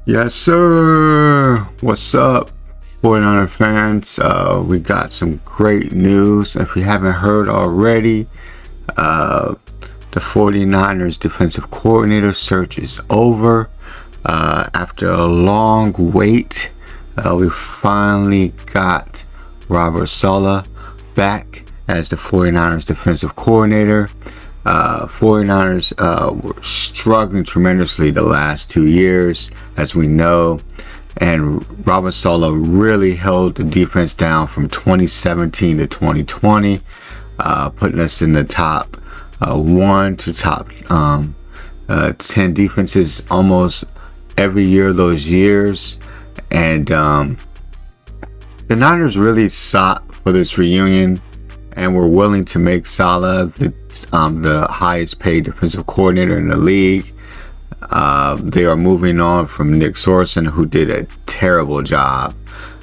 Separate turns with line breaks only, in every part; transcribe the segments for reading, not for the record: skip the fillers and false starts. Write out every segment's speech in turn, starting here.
Yes, sir. What's up, 49er fans? We got some great news. If you haven't heard already, uh, the 49ers defensive coordinator search is over. After a long wait, we finally got Robert SELAH back as the 49ers defensive coordinator. 49ers were struggling tremendously the last 2 years, as we know, and Robert SELAH really held the defense down from 2017 to 2020, putting us in the top 1 to top 10 defenses almost every year those years. And the Niners really sought for this reunion and were willing to make SELAH the highest paid defensive coordinator in the league. They are moving on from Nick Sorensen, who did a terrible job.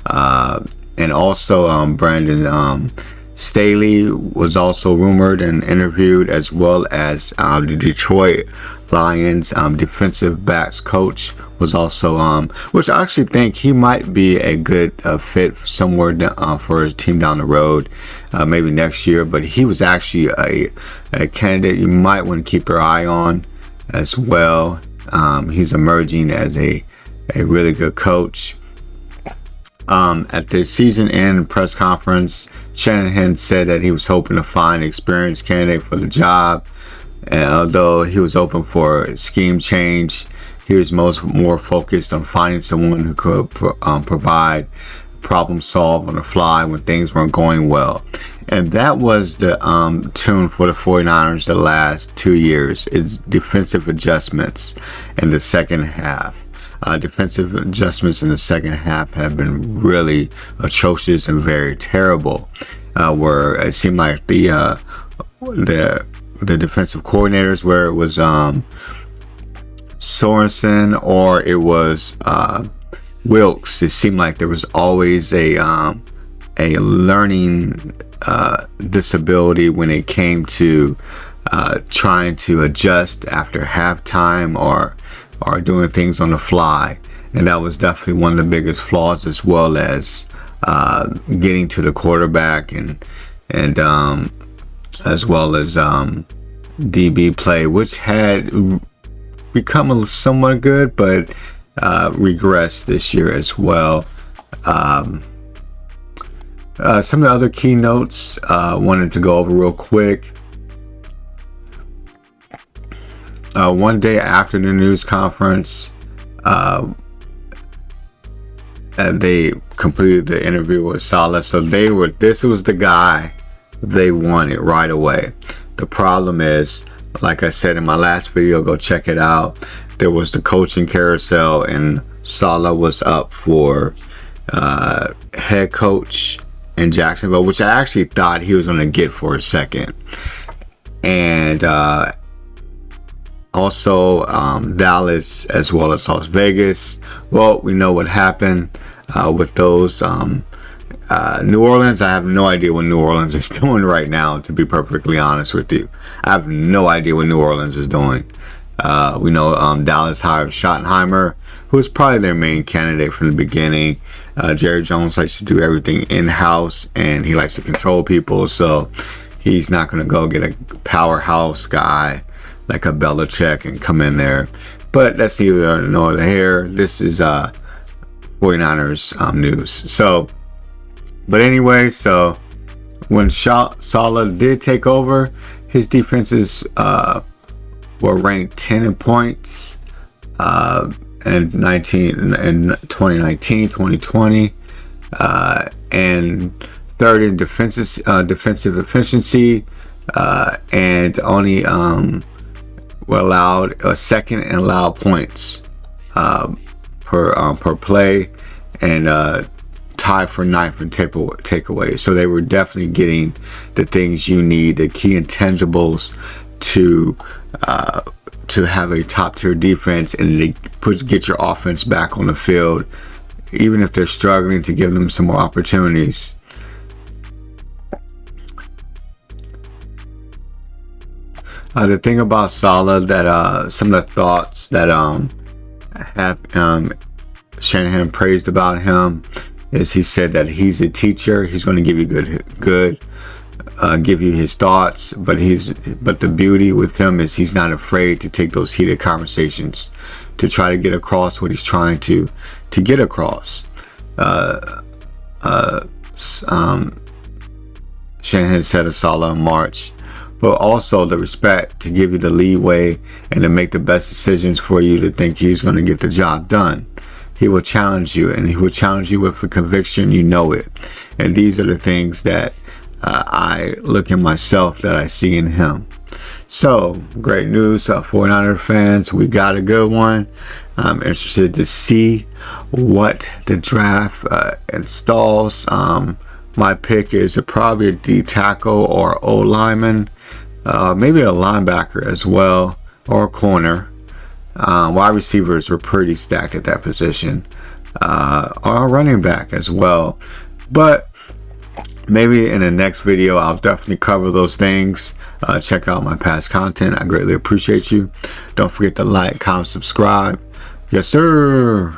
And also Brandon Staley was also rumored and interviewed, as well as the Detroit Lions defensive backs coach was also which I actually think he might be a good fit somewhere for a team down the road, maybe next year. But he was actually a candidate you might want to keep your eye on as well. He's emerging as a really good coach. At the season end press conference, Shanahan said that he was hoping to find an experienced candidate for the job. And although he was open for a scheme change, he was more focused on finding someone who could provide problem solve on the fly when things weren't going well. And that was the tune for the 49ers the last 2 years, is defensive adjustments in the second half. Defensive adjustments in the second half have been really atrocious and very terrible, where it seemed like the defensive coordinators, where it was Sorensen or it was Wilkes, it seemed like there was always a learning disability when it came to trying to adjust after halftime or doing things on the fly. And that was definitely one of the biggest flaws, as well as getting to the quarterback and as well as DB play, which had become somewhat good, but regressed this year as well. Some of the other keynotes wanted to go over real quick. One day after the news conference, they completed the interview with SELAH. So this was the guy they wanted right away. The problem is, like I said in my last video, go check it out, there was the coaching carousel, and SELAH was up for head coach in Jacksonville, which I actually thought he was going to get for a second. And also Dallas, as well as Las Vegas. Well, we know what happened with those. New Orleans, I have no idea what New Orleans is doing right now, to be perfectly honest with you. I have no idea what New Orleans is doing. We know Dallas hired Schottenheimer, who was probably their main candidate from the beginning. Jerry Jones likes to do everything in-house, and he likes to control people, so he's not going to go get a powerhouse guy like a Belichick and come in there. But that's neither nor here. This is 49ers news. So, but anyway, so when SELAH did take over, his defenses were ranked 10 in points in 2019, 2020, and third in defensive efficiency, and only were allowed second in allowed points per play, and tied for ninth in takeaway. So they were definitely getting the things you need, the key intangibles to have a top tier defense, and get your offense back on the field, even if they're struggling, to give them some more opportunities. The thing about SELAH, that some of the thoughts that have Shanahan praised about him is he said that he's a teacher. He's going to give you give you his thoughts, but the beauty with him is he's not afraid to take those heated conversations to try to get across what he's trying to get across. Shanahan said of SELAH in March, but also the respect to give you the leeway and to make the best decisions for you to think he's going to get the job done. He will challenge you, and he will challenge you with a conviction, you know it. And these are the things that I look in myself that I see in him. So, great news, 49er fans. We got a good one. I'm interested to see what the draft installs. My pick is probably a D tackle or O lineman, maybe a linebacker as well, or a corner. Wide receivers were pretty stacked at that position, or a running back as well. But maybe in the next video, I'll definitely cover those things. Check out my past content. I greatly appreciate you. Don't forget to like, comment, subscribe. Yes, sir.